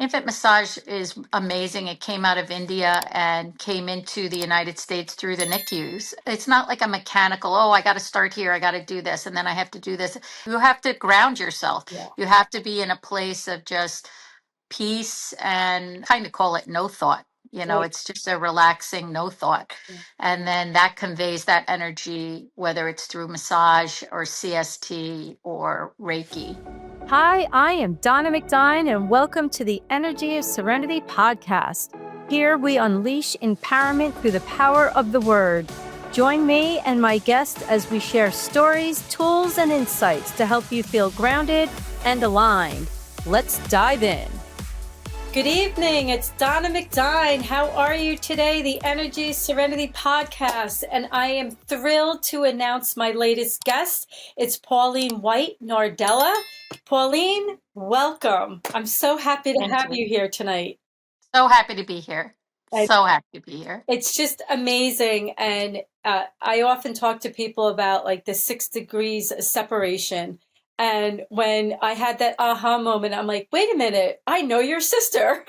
Infant massage is amazing. It came out of India and came into the United States through the NICUs. It's not like a mechanical, oh, I got to start here, I got to do this, and then I have to do this. You have to ground yourself. Yeah. You have to be in a place of just peace and kind of call it no thought. Right. It's just a relaxing no thought. Yeah. And then that conveys that energy, whether it's through massage or CST or Reiki. Hi, I am Donna McDine, and welcome to the Energy of Serenity podcast. Here we unleash empowerment through the power of the word. Join me and my guest as we share stories, tools, and insights to help you feel grounded and aligned. Let's dive in. Good evening. It's Donna McDine. How are you today? The Energy Serenity Podcast. And I am thrilled to announce my latest guest. It's Pauline White-Nardella. Pauline, welcome. I'm so happy to have you here tonight. So happy to be here. So happy to be here. It's just amazing. And I often talk to people about like the 6 degrees of separation. And when I had that aha moment, I'm like, wait a minute, I know your sister.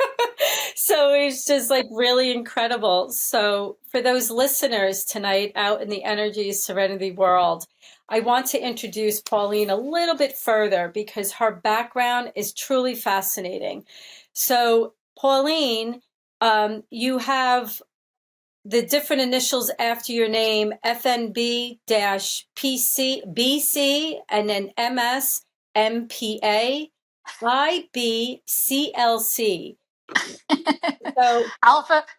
So it's just like really incredible. So for those listeners tonight out in the Energy Serenity world, I want to introduce Pauline a little bit further because her background is truly fascinating. So Pauline, you have the different initials after your name, FNB-PC, and then MS, MPA, IBCLC. So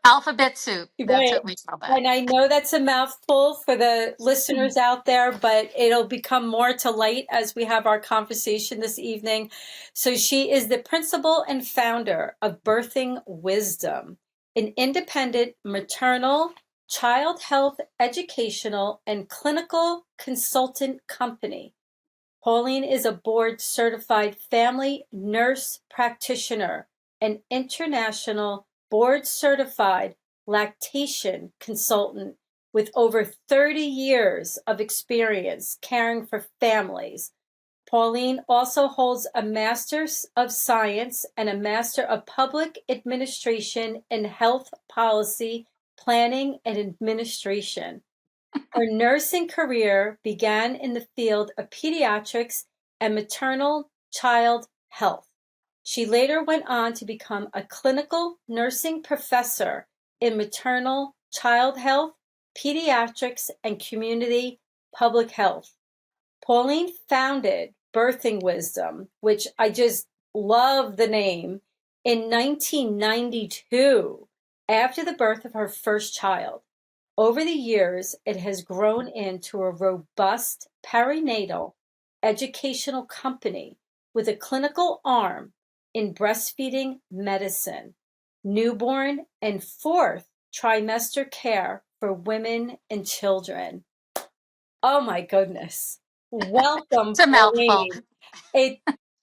alphabet soup. That's what we call that. And I know that's a mouthful for the listeners out there, but it'll become more to light as we have our conversation this evening. So she is the principal and founder of Birthing Wisdom, an independent maternal child health educational and clinical consultant company. Pauline is a board certified family nurse practitioner, an international board certified lactation consultant with over 30 years of experience caring for families. Pauline also holds a Master's of Science and a Master of Public Administration in Health Policy, Planning, and Administration. Her nursing career began in the field of pediatrics and maternal-child health. She later went on to become a clinical nursing professor in maternal-child health, pediatrics, and community public health. Pauline founded Birthing Wisdom, which I just love the name, in 1992 after the birth of her first child. Over the years, it has grown into a robust perinatal educational company with a clinical arm in breastfeeding medicine, newborn, and 4th trimester care for women and children. Oh my goodness. Welcome, It's a mouthful. It's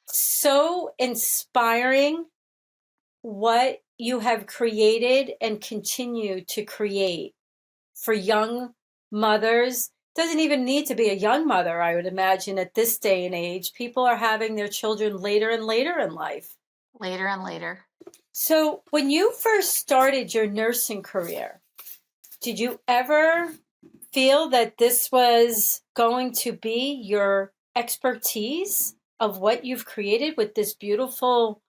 so inspiring what you have created and continue to create for young mothers. Doesn't even need to be a young mother, I would imagine, at this day and age. People are having their children later and later in life. Later and later. So when you first started your nursing career, did you ever feel that this was going to be your expertise of what you've created with this beautiful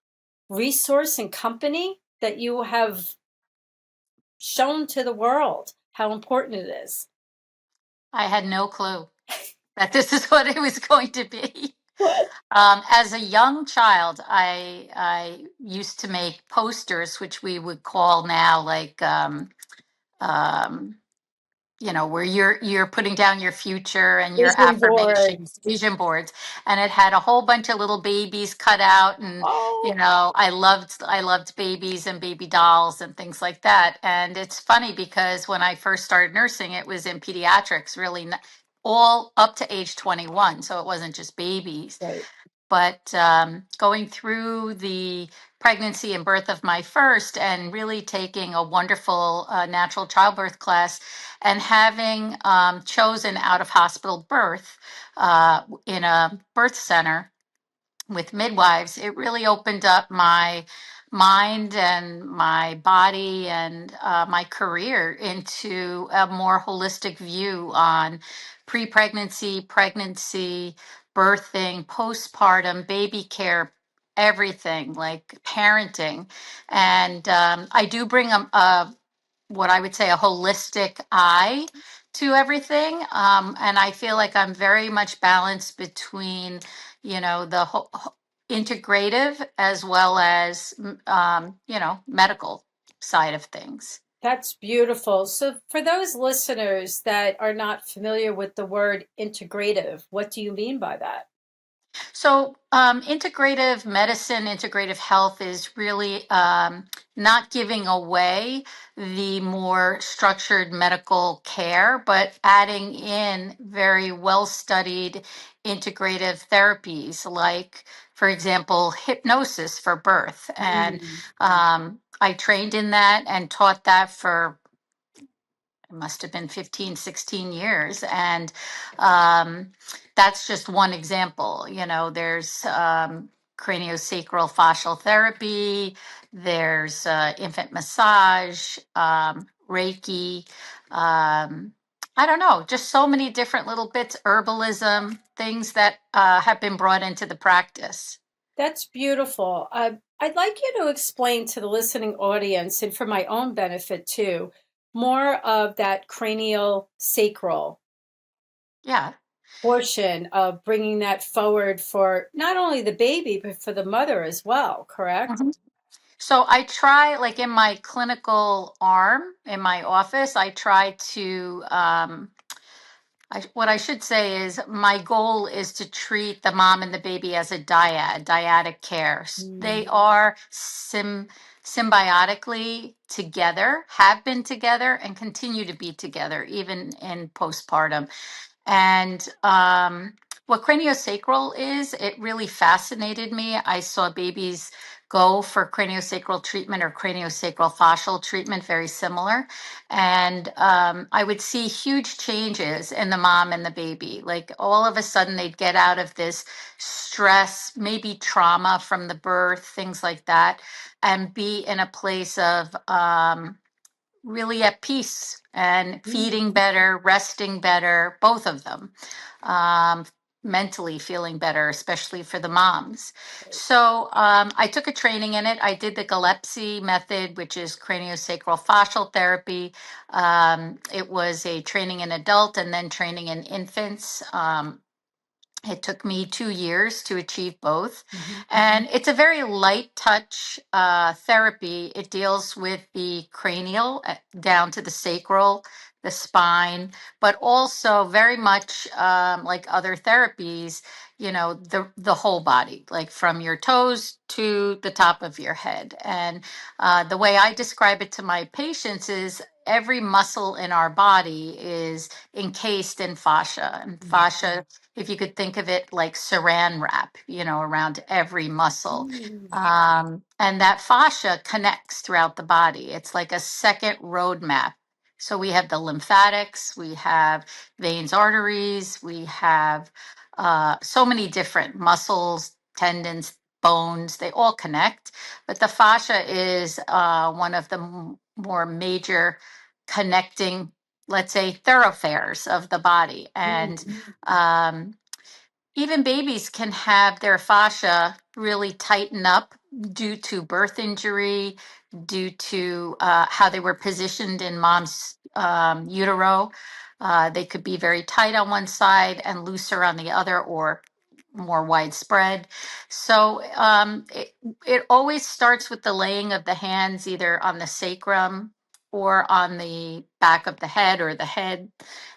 resource and company that you have shown to the world how important it is? I had no clue that this is what it was going to be. As a young child, I used to make posters, which we would call now like where you're putting down your future and your Vision affirmations, vision boards, and it had a whole bunch of little babies cut out, and I loved babies and baby dolls and things like that. And it's funny because when I first started nursing, it was in pediatrics, really all up to age 21, so it wasn't just babies. Right. But going through the pregnancy and birth of my first, and really taking a wonderful natural childbirth class, and having chosen out of hospital birth in a birth center with midwives, it really opened up my mind and my body and my career into a more holistic view on pre-pregnancy, pregnancy, birthing, postpartum, baby care, everything like parenting. And I do bring a what I would say a holistic eye to everything. And I feel like I'm very much balanced between, the integrative as well as, medical side of things. That's beautiful. So, for those listeners that are not familiar with the word integrative, what do you mean by that? So, integrative medicine, integrative health is really not giving away the more structured medical care, but adding in very well studied integrative therapies, like, for example, hypnosis for birth. And Mm. I trained in that and taught that for it must have been 15, 16 years. And um, that's just one example. There's craniosacral fascial therapy, there's infant massage, Reiki. I don't know, just so many different little bits, herbalism, things that have been brought into the practice. That's beautiful. I'd like you to explain to the listening audience, and for my own benefit too, more of that cranial sacral Yeah. portion of bringing that forward for not only the baby, but for the mother as well, correct? Mhm. So I try, like in my clinical arm in my office, I try to, what I should say is my goal is to treat the mom and the baby as a dyadic care. They Mm. are symbiotically together, have been together, and continue to be together, even in postpartum. And what craniosacral is, it really fascinated me. I saw babies go for craniosacral treatment or craniosacral fascial treatment, very similar. And I would see huge changes in the mom and the baby. Like all of a sudden, they'd get out of this stress, maybe trauma from the birth, things like that, and be in a place of really at peace and feeding Mm. better, resting better, both of them. Um, Mentally feeling better, especially for the moms. So I took a training in it. I did the Gillespie method, which is craniosacral fascial therapy. It was a training in adult and then training in infants. It took me 2 years to achieve both. Mhm. And it's a very light touch therapy. It deals with the cranial down to the sacral, the spine, but also very much like other therapies, the whole body, like from your toes to the top of your head. And the way I describe it to my patients is every muscle in our body is encased in fascia. And fascia, if you could think of it like saran wrap, around every muscle. Mm. And that fascia connects throughout the body. It's like a second roadmap. So we have the lymphatics, we have veins, arteries, we have so many different muscles, tendons, bones, they all connect. But the fascia is one of the more major connecting, let's say, thoroughfares of the body. And Mm. um, even babies can have their fascia really tighten up due to birth injury, due to how they were positioned in mom's utero. They could be very tight on one side and looser on the other, or more widespread. So it always starts with the laying of the hands either on the sacrum or on the back of the head or the head.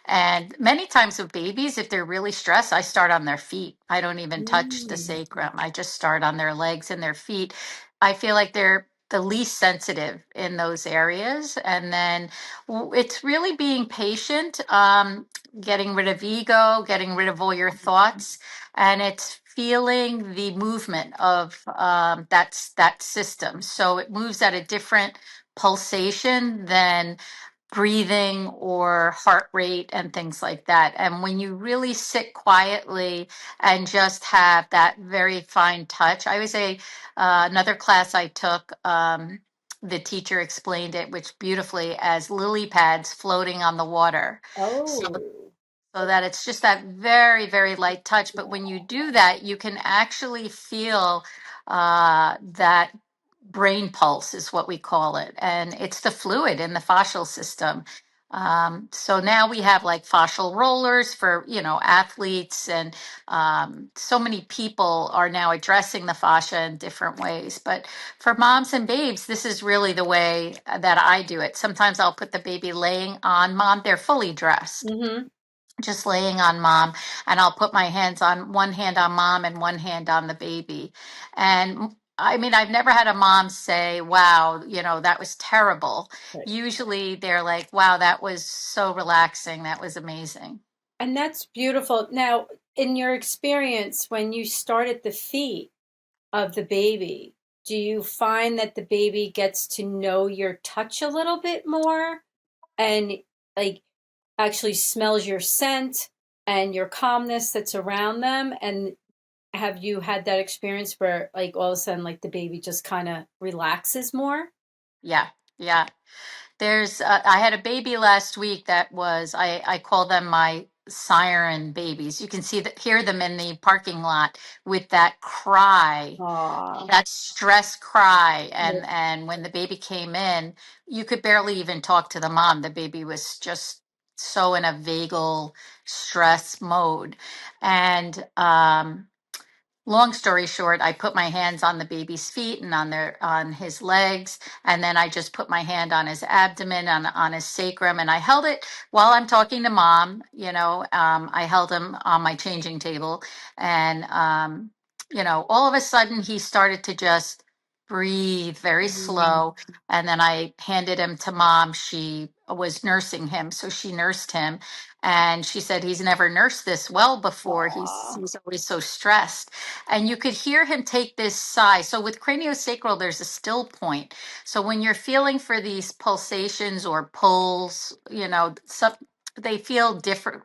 And many times with babies, if they're really stressed, I start on their feet. I don't even touch the Mm. sacrum. I just start on their legs and their feet. I feel like they're the least sensitive in those areas. And then it's really being patient, getting rid of ego, getting rid of all your thoughts, and it's feeling the movement of that system. So it moves at a different pulsation than breathing or heart rate and things like that. And when you really sit quietly and just have that very fine touch, I would say another class I took, the teacher explained it, which beautifully as lily pads floating on the water. So Oh, so that it's just that very, very light touch. But when you do that, you can actually feel that brain pulse, is what we call it. And it's the fluid in the fascial system. So now we have like fascial rollers for, athletes, and so many people are now addressing the fascia in different ways. But for moms and babes, this is really the way that I do it. Sometimes I'll put the baby laying on mom, they're fully dressed, mm-hmm. just laying on mom, and I'll put my hands on one hand on mom and one hand on the baby. And I mean, I've never had a mom say, wow, that was terrible. Right. Usually they're like, wow, that was so relaxing. That was amazing. And that's beautiful. Now, in your experience, when you start at the feet of the baby, do you find that the baby gets to know your touch a little bit more and like actually smells your scent and your calmness that's around them? And have you had that experience where like all of a sudden like the baby just kind of relaxes more? Yeah. Yeah. I had a baby last week that was, I call them my siren babies. You can hear them in the parking lot with that cry, Ah, that stress cry. yeah. And when the baby came in, you could barely even talk to the mom. The baby was just so in a vagal stress mode. And, long story short, I put my hands on the baby's feet and on his legs, and then I just put my hand on his abdomen, on his sacrum, and I held it while I'm talking to mom. I held him on my changing table, and all of a sudden he started to just breathe very Mm. slow, and then I handed him to mom. She was nursing him, so she nursed him, and she said he's never nursed this well before. Aw. He's always so stressed, and you could hear him take this sigh. So with craniosacral, there's a still point. So when you're feeling for these pulsations or pulls, they feel different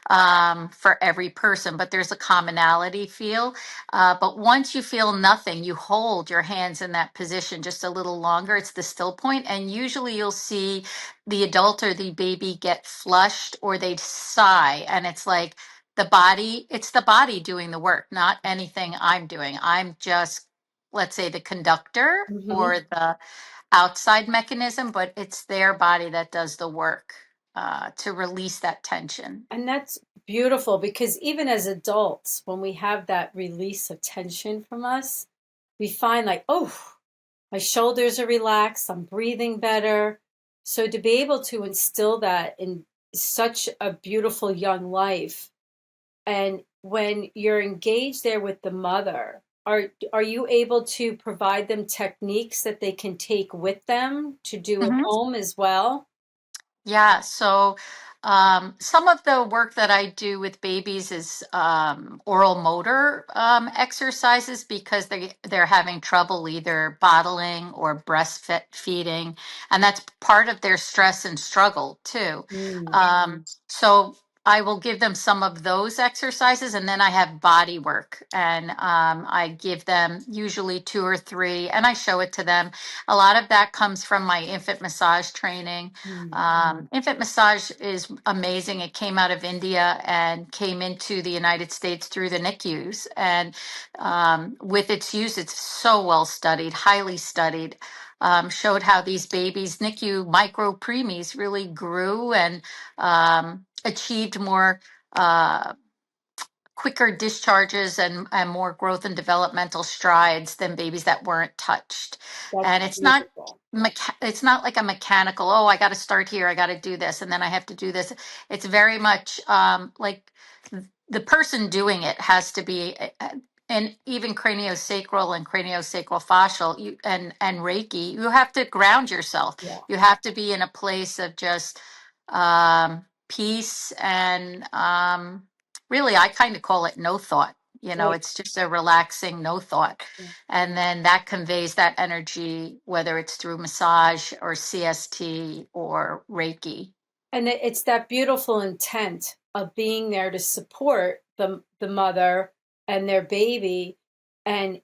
for every person, but there's a commonality feel. But once you feel nothing, you hold your hands in that position just a little longer. It's the still point, and usually you'll see the adult or the baby get flushed or they sigh, and it's the body doing the work, not anything I'm doing. I'm just, let's say, the conductor Mhm. or the outside mechanism, but it's their body that does the work to release that tension. And that's beautiful because even as adults, when we have that release of tension from us, we find like, oh, my shoulders are relaxed, I'm breathing better. So to be able to instill that in such a beautiful young life, and when you're engaged there with the mother, are you able to provide them techniques that they can take with them to do at Mhm. home as well? Yeah, so some of the work that I do with babies is oral motor exercises because they're having trouble either bottling or breastfeeding, and that's part of their stress and struggle too. Mm. So I will give them some of those exercises, and then I have body work, and I give them usually two or three, and I show it to them. A lot of that comes from my infant massage training. Mm. Infant massage is amazing. It came out of India and came into the United States through the NICUs. And with its use, it's so well studied, highly studied. Showed how these babies, NICU micro preemies, really grew and achieved more uh, quicker discharges and more growth and developmental strides than babies that weren't touched. That's And beautiful. it's not like a mechanical, oh, I got to start here, I got to do this, and then I have to do this. It's very much like the person doing it has to be, and even craniosacral and craniosacral fascial and Reiki, you have to ground yourself. Yeah. You have to be in a place of just peace and really, I kind of call it no thought. Right. It's just a relaxing, no thought. Yeah. And then that conveys that energy, whether it's through massage or CST or Reiki. And it's that beautiful intent of being there to support the mother and their baby. And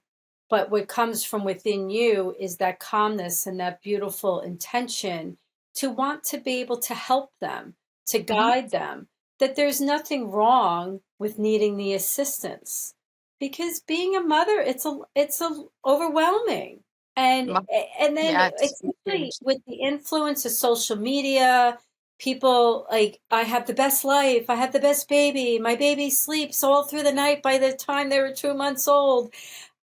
but what comes from within you is that calmness and that beautiful intention to want to be able to help them, to Hmm. guide them, that there's nothing wrong with needing the assistance. Because being a mother, it's a overwhelming. And and then Yeah, it's especially huge. with the influence of social media, people like, I have the best life, I have the best baby, my baby sleeps all through the night by the time they were 2 months old.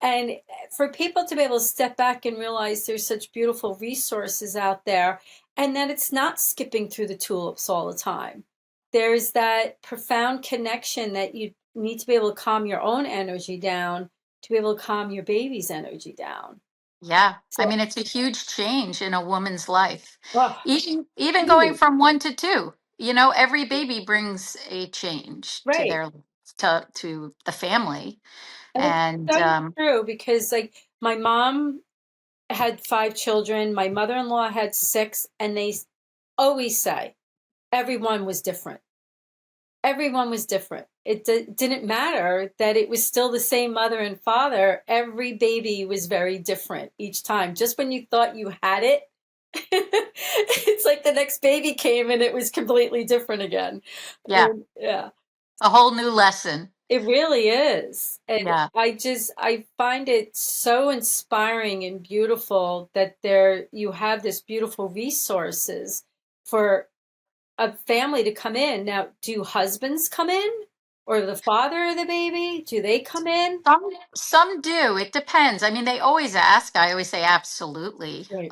And for people to be able to step back and realize there's such beautiful resources out there, and that it's not skipping through the tulips all the time. There's that profound connection that you need to be able to calm your own energy down to be able to calm your baby's energy down. Yeah. I So, mean, it's a huge change in a woman's life. oh, Even going huge. from one to two, every baby brings a change to Right. their to the family. And it's And so true because, like, my mom had 5 children, my mother in law had 6, and they always say everyone was different. Everyone was different. It didn't matter that it was still the same mother and father. Every baby was very different each time. Just when you thought you had it, it's like the next baby came and it was completely different again. yeah, And yeah. a whole new lesson. It really is. And Yeah. I find it so inspiring and beautiful that there you have this beautiful resources for a family to come in. Now, do husbands come in or the father of the baby? Do they come in? Some do. It depends. I mean, they always ask. I always say absolutely. Right,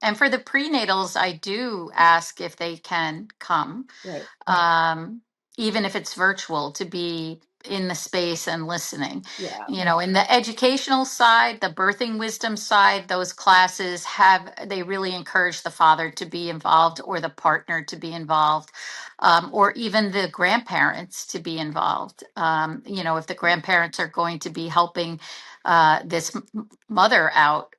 And for the prenatals, I do ask if they can come, right. um, even if it's virtual, to be in the space and listening. Yeah. In the educational side, the birthing wisdom side, those classes they really encourage the father to be involved or the partner to be involved, or even the grandparents to be involved. If the grandparents are going to be helping this mother out,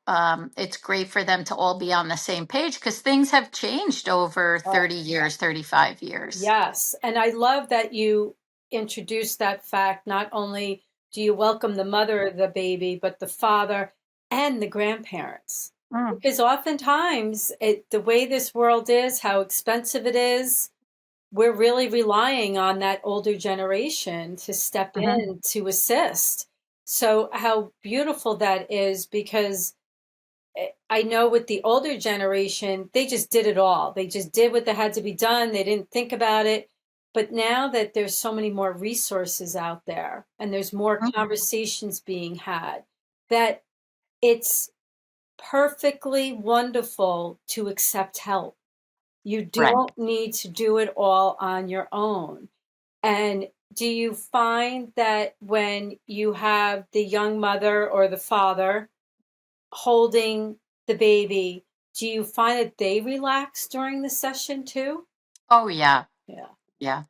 it's great for them to all be on the same page because things have changed over Oh, 30 years, 35 years. yes. And I love that you introduced that fact. Not only do you welcome the mother of the baby, but the father and the grandparents. Mm, Because oftentimes, the way this world is, how expensive it is, we're really relying on that older generation to step mhm. in to assist. So, how beautiful that is because I know with the older generation, they just did it all. They just did what that had to be done. They didn't think about it. But now that there's so many more resources out there and there's more Mm, conversations being had, that it's perfectly wonderful to accept help. You right. don't need to do it all on your own. And do you find that when you have the young mother or the father holding the baby, do you find that they relax during the session too? Oh, yeah. Yeah. Yeah.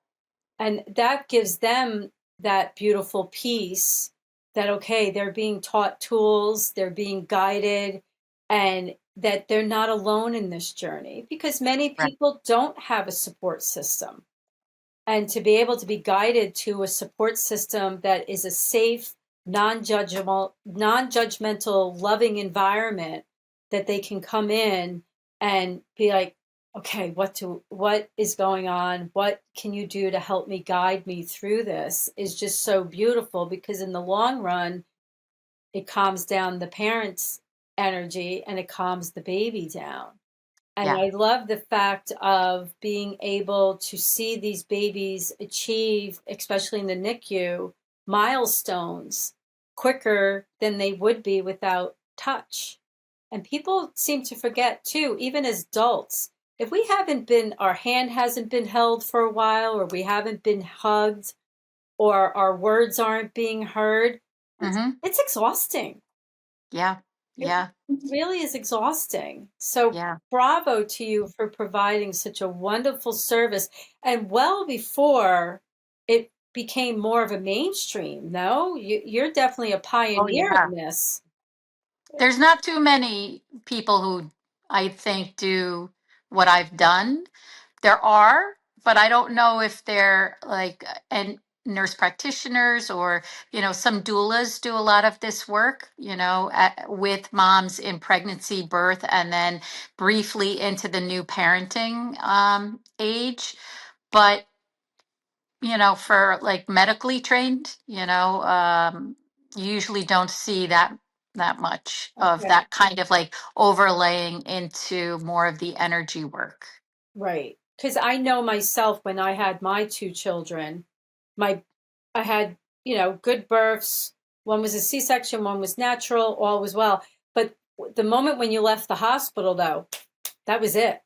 And that gives them that beautiful peace that, okay, they're being taught tools, they're being guided, and that they're not alone in this journey because many Right. people don't have a support system. And to be able to be guided to a support system that is a safe, non-judgmental, loving environment that they can come in and be like, okay, what is going on? What can you do to help me guide me through this is just so beautiful because in the long run, it calms down the parents' energy and it calms the baby down. And Yeah. I love the fact of being able to see these babies achieve, especially in the NICU, milestones quicker than they would be without touch. And people seem to forget too, even as adults, if we haven't been, our hand hasn't been held for a while, or we haven't been hugged, or our words aren't being heard, Hmm. it's exhausting. Yeah. It Yeah. really is exhausting. So, Yeah. bravo to you for providing such a wonderful service and well before it became more of a mainstream. No, you're definitely a Oh, pioneer yeah. in this. There's not too many people who I think do what I've done. There are, but I don't know if they're like and nurse practitioners or some doulas do a lot of this work, with moms in pregnancy, birth, and then briefly into the new parenting age. But for like medically trained, you usually don't see that much of Okay. that kind of like overlaying into more of the energy work. Right. Because I know myself when I had my two children, my I had, good births. One was a C-section, one was natural, all was well. But the moment when you left the hospital, though, that was it.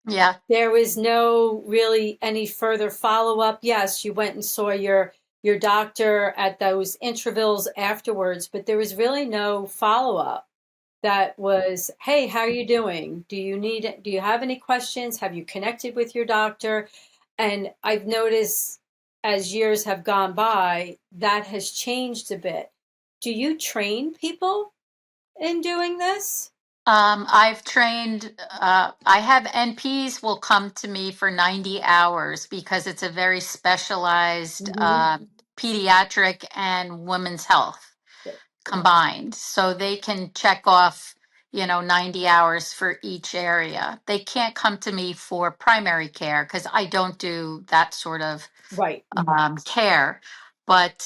Yeah. There was no really any further follow-up. Yes, you went and saw your doctor at those intervals afterwards, but there was really no follow-up that was, hey, how are you doing? Do you have any questions? Have you connected with your doctor? And I've noticed as years have gone by, that has changed a bit. Do you train people in doing this? I've trained, I have NPs will come to me for 90 hours because it's a very specialized Mm-hmm. pediatric and women's health combined. So they can check off, 90 hours for each area. They can't come to me for primary care because I don't do that sort of Right. care, but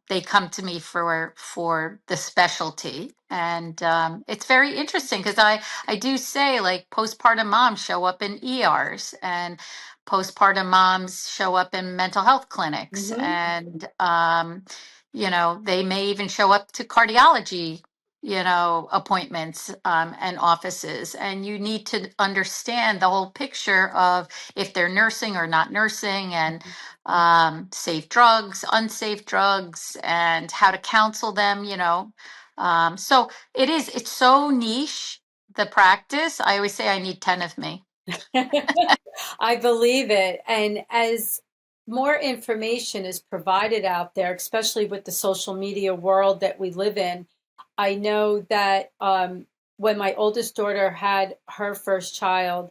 they come to me for the specialty, and it's very interesting because I do say like postpartum moms show up in ERs and postpartum moms show up in mental health clinics, Mm-hmm. and they may even show up to cardiology appointments and offices, and you need to understand the whole picture of if they're nursing or not nursing, and safe drugs, unsafe drugs, and how to counsel them, so it's so niche, the practice. I always say I need 10 of me. I believe it. And as more information is provided out there, especially with the social media world that we live in, I know that when my oldest daughter had her first child,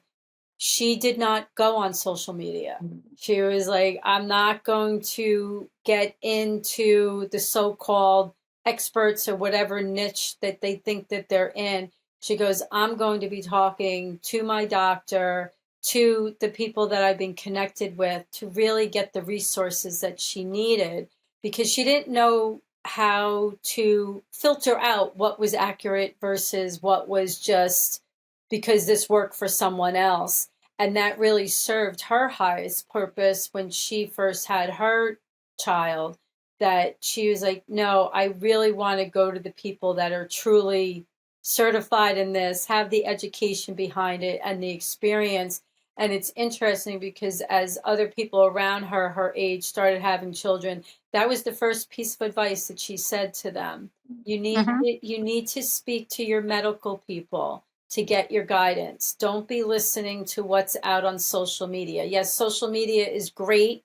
she did not go on social media. She was like, I'm not going to get into the so-called experts or whatever niche that they think that they're in. She goes, I'm going to be talking to my doctor, to the people that I've been connected with to really get the resources that she needed because she didn't know how to filter out what was accurate versus what was just because this worked for someone else. And that really served her highest purpose when she first had her child, that she was like, no, I really want to go to the people that are truly certified in this, have the education behind it and the experience. And it's interesting because as other people around her, her age, started having children, that was the first piece of advice that she said to them. Hmm. You need to speak to your medical people to get your guidance. Don't be listening to what's out on social media. Yes, social media is great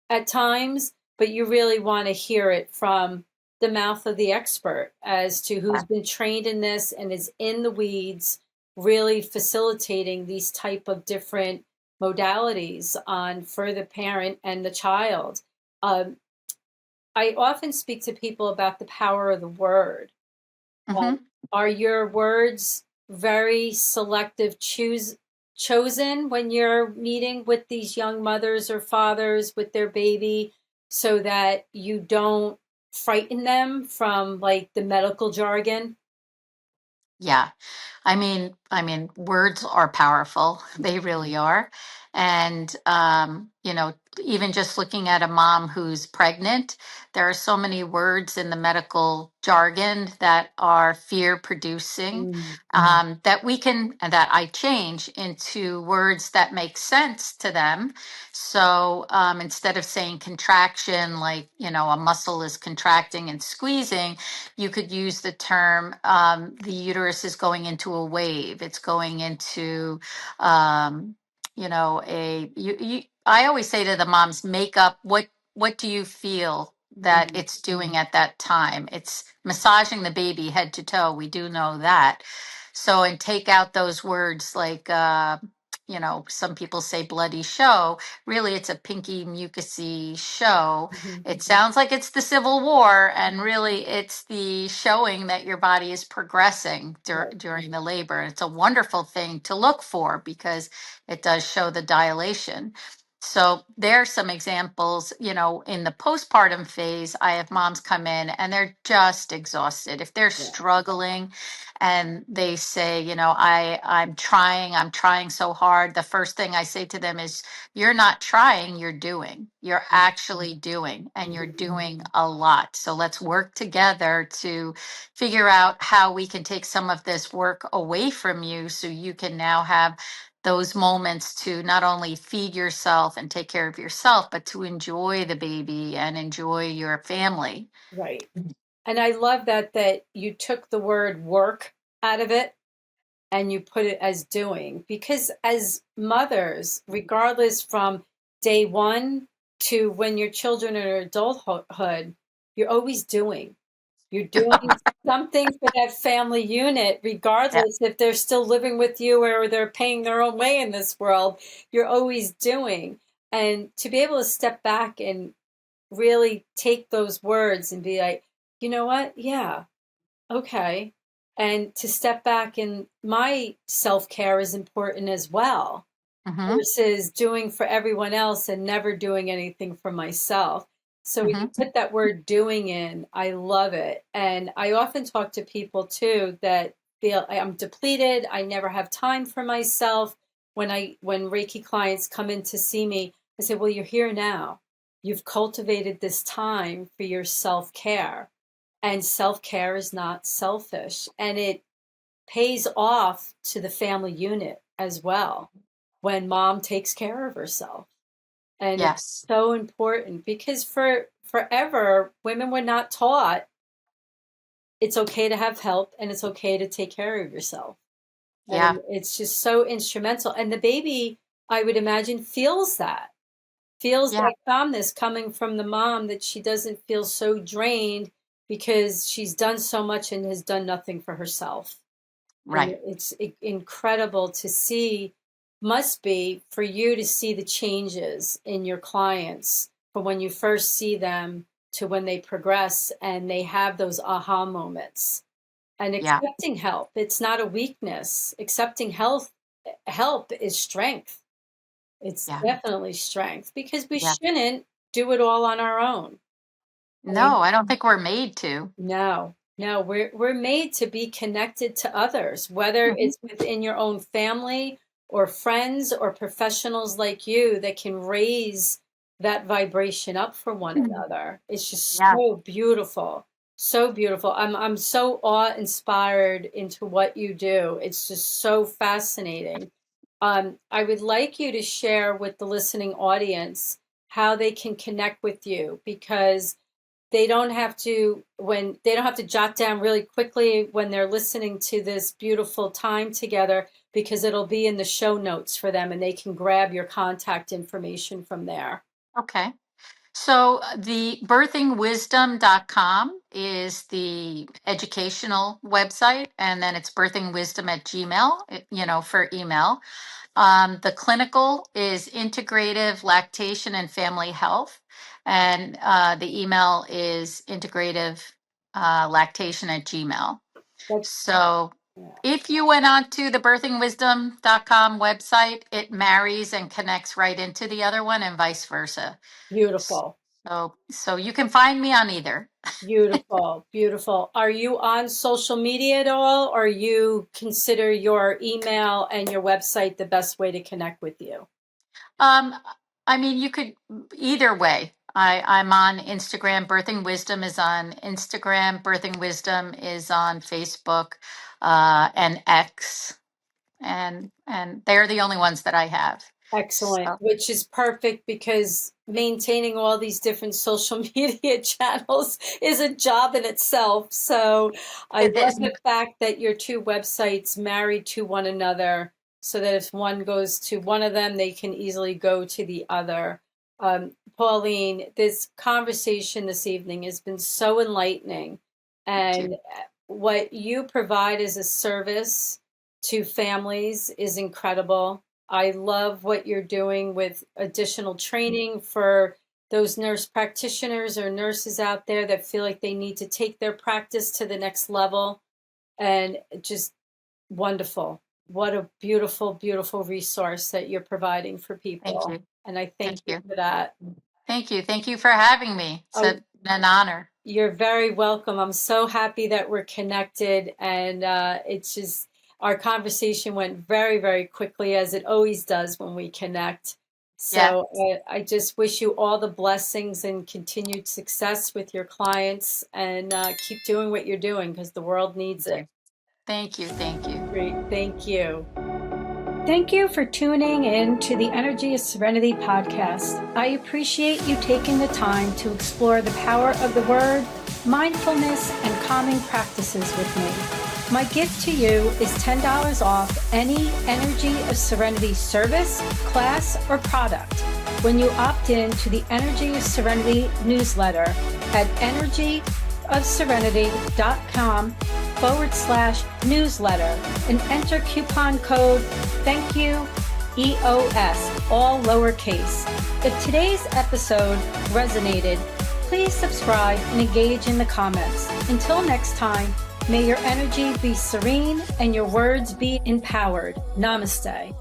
at times, but you really want to hear it from the mouth of the expert as to who's been trained in this and is in the weeds, really facilitating these type of different modalities on for the parent and the child. Um, I often speak to people about the power of the word. Hmm. Are your words very selective chosen when you're meeting with these young mothers or fathers with their baby so that you don't frighten them from like the medical jargon? Yeah. I mean, words are powerful. They really are. And, even just looking at a mom who's pregnant, there are so many words in the medical jargon that are fear producing, Mm. that I change into words that make sense to them. So instead of saying contraction, like, a muscle is contracting and squeezing, you could use the term, the uterus is going into a wave. It's going into, I always say to the moms, make up what do you feel that it's doing at that time? It's massaging the baby head to toe. We do know that. So, and take out those words like, some people say bloody show. Really, it's a pinky mucusy show. Mhm. It sounds like it's the Civil War, and really, it's the showing that your body is progressing Right. during the labor. It's a wonderful thing to look for because it does show the dilation. So there are some examples, in the postpartum phase, I have moms come in and they're just exhausted. If they're Yeah. struggling and they say, I'm trying so hard. The first thing I say to them is, you're not trying, you're doing. You're actually doing, and you're doing a lot. So let's work together to figure out how we can take some of this work away from you so you can now have those moments to not only feed yourself and take care of yourself, but to enjoy the baby and enjoy your family. Right. And I love that you took the word work out of it and you put it as doing, because as mothers, regardless from day one to when your children are in adulthood, you're always doing. You're doing something for that family unit, Yeah. regardless if they're still living with you or they're paying their own way in this world. You're always doing. And to be able to step back and really take those words and be like, you know what? Yeah, okay. And to step back, and my self care is important as well, Mm-hmm. versus doing for everyone else and never doing anything for myself. So when you Mm-hmm. put that word doing in, I love it. And I often talk to people too that feel I'm depleted. I never have time for myself. When Reiki clients come in to see me, I say, well, you're here now. You've cultivated this time for your self care. And self care is not selfish. And it pays off to the family unit as well when mom takes care of herself. And it's Yes. so important because for forever women were not taught it's okay to have help and it's okay to take care of yourself. Yeah. And it's just so instrumental. And the baby, I would imagine, feels Yeah. that calmness coming from the mom, that she doesn't feel so drained because she's done so much and has done nothing for herself. And Right. it's incredible to see, must be for you to see the changes in your clients from when you first see them to when they progress and they have those aha moments. And Yeah. accepting help, it's not a weakness. Accepting help is strength. It's Yeah. definitely strength because we Yeah. shouldn't do it all on our own. No, I don't think we're made to. No, no, we're made to be connected to others, whether Mhm. it's within your own family or friends or professionals like you that can raise that vibration up for one another. It's just Yeah. so beautiful. So beautiful. I'm so awe-inspired into what you do. It's just so fascinating. I would like you to share with the listening audience how they can connect with you, because they don't have to jot down really quickly when they're listening to this beautiful time together, because it'll be in the show notes for them and they can grab your contact information from there. Okay. So the birthingwisdom.com is the educational website, and then it's birthingwisdom at Gmail, for email. The clinical is integrative lactation and family health. And the email is integrative lactation at Gmail. That's So yeah, if you went on to the birthingwisdom.com website, it marries and connects right into the other one and vice versa. beautiful. So you can find me on either. Beautiful, beautiful. Are you on social media at all, or you consider your email and your website the best way to connect with you? Um, I mean, you could either way. I'm on Instagram. Birthing Wisdom is on Instagram. Birthing Wisdom is on Facebook and X, and they're the only ones that I have. Excellent, So which is perfect because maintaining all these different social media channels is a job in itself. So I it love is. the fact that your two websites marry to one another so that if one goes to one of them, they can easily go to the other. Pauline, this conversation this evening has been so enlightening. Thank you. And what you provide as a service to families is incredible. I love what you're doing with additional training for those nurse practitioners or nurses out there that feel like they need to take their practice to the next level. And just wonderful. What a beautiful, beautiful resource that you're providing for Thank people. you. And I thank Thank you you. for that. Thank you. Thank you for having me. It's Oh, an honor. you're very welcome. I'm so happy that we're connected. And it's just, our conversation went very, very quickly, as it always does when we connect. Yeah. So I just wish you all the blessings and continued success with your clients, and keep doing what you're doing, because the world needs Thank it. you. Thank you. Thank you. Great. Thank you. Thank you for tuning in to the Energy of Serenity podcast. I appreciate you taking the time to explore the power of the word, mindfulness, and calming practices with me. My gift to you is $10 off any Energy of Serenity service, class, or product when you opt in to the Energy of Serenity newsletter at energyofserenity.com/newsletter and enter coupon code Thank You EOS, all lowercase. If today's episode resonated, please subscribe and engage in the comments. Until next time, may your energy be serene and your words be empowered. Namaste.